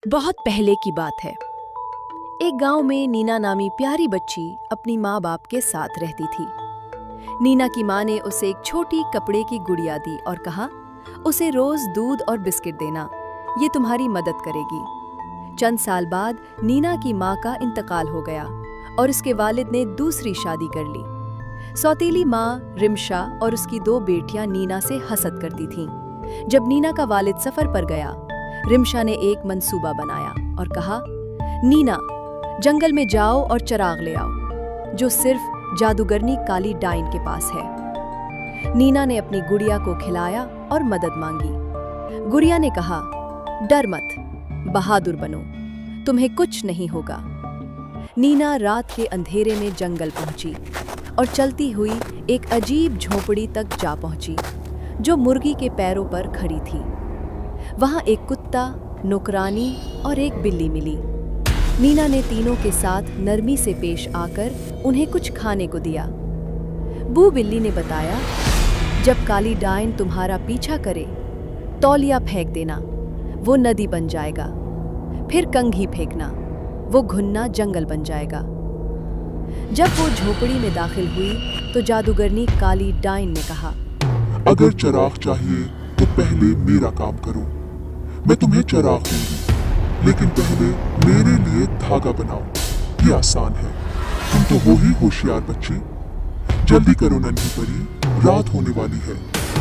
बहुत पहले की बात है। एक गांव में नीना नामी प्यारी बच्ची अपनी माँ बाप के साथ रहती थी। नीना की माँ ने उसे एक छोटी कपड़े की गुड़िया दी और कहा, उसे रोज दूध और बिस्किट देना, ये तुम्हारी मदद करेगी। चंद साल बाद नीना की माँ का इंतकाल हो गया और उसके वालिद ने दूसरी शादी कर ली। सौतेली माँ रिमशा और उसकी 2 बेटियां नीना से हसद करती थीं। जब नीना का वालिद सफर पर गया, रिमशा ने एक मंसूबा बनाया और कहा, नीना, जंगल में जाओ और चिराग ले आओ, जो सिर्फ जादूगरनी काली डाइन के पास है। नीना ने अपनी गुड़िया को खिलाया और मदद मांगी। गुड़िया ने कहा, डर मत, बहादुर बनो, तुम्हें कुछ नहीं होगा। नीना रात के अंधेरे में जंगल पहुंची और चलती हुई एक अजीब झोपड़ी तक जा पहुंची, जो मुर्गी के पैरों पर खड़ी थी। वहां एक कुत्ता, नौकरानी और एक बिल्ली मिली। नीना ने तीनों के साथ नरमी से पेश आकर उन्हें कुछ खाने को दिया। बू बिल्ली ने बताया, जब काली डाइन तुम्हारा पीछा करे, तौलिया फेंक देना, वो नदी बन जाएगा। फिर कंघी फेंकना, वो घुन्ना जंगल बन जाएगा। जब वो झोपड़ी में दाखिल हुई तो जादूगरनी काली डाइन ने कहा, अगर चिराग चाहिए तो पहले मेरा काम करो। मैं तुम्हें चिराग दूंगी, लेकिन पहले मेरे लिए धागा बनाओ। ये आसान है, तुम तो हो ही होशियार बच्ची। जल्दी करो नन्ही परी, रात होने वाली है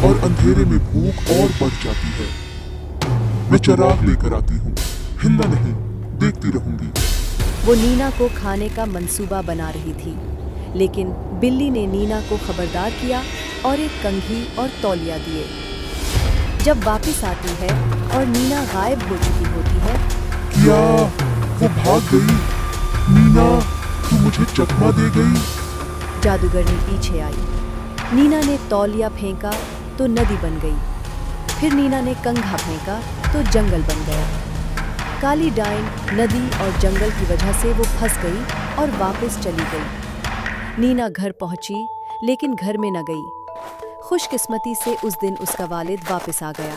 और अंधेरे में भूख और बढ़ जाती है। मैं चिराग लेकर आती हूँ, हिलना नहीं, देखती रहूंगी। वो नीना को खाने का मंसूबा बना रही थी, लेकिन बिल्ली ने नीना को खबरदार किया और एक कंघी और तौलिया दिए। जब वापस आती है और नीना गायब हो चुकी होती है, क्या वो भाग गई? नीना, तू मुझे चकमा दे गई। जादूगरनी पीछे आई। नीना ने तौलिया फेंका तो नदी बन गई। फिर नीना ने कंघा फेंका तो जंगल बन गया। काली डाइन नदी और जंगल की वजह से वो फंस गई और वापस चली गई। नीना घर पहुंची, लेकिन घर में न गई। खुशकिस्मती से उस दिन उसका वालिद वापस आ गया।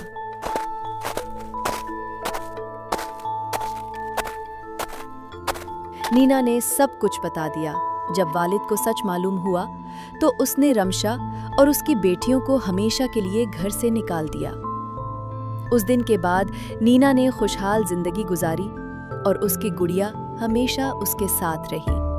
नीना ने सब कुछ बता दिया। जब वालिद को सच मालूम हुआ तो उसने रमशा और उसकी बेटियों को हमेशा के लिए घर से निकाल दिया। उस दिन के बाद नीना ने खुशहाल जिंदगी गुजारी और उसकी गुड़िया हमेशा उसके साथ रही।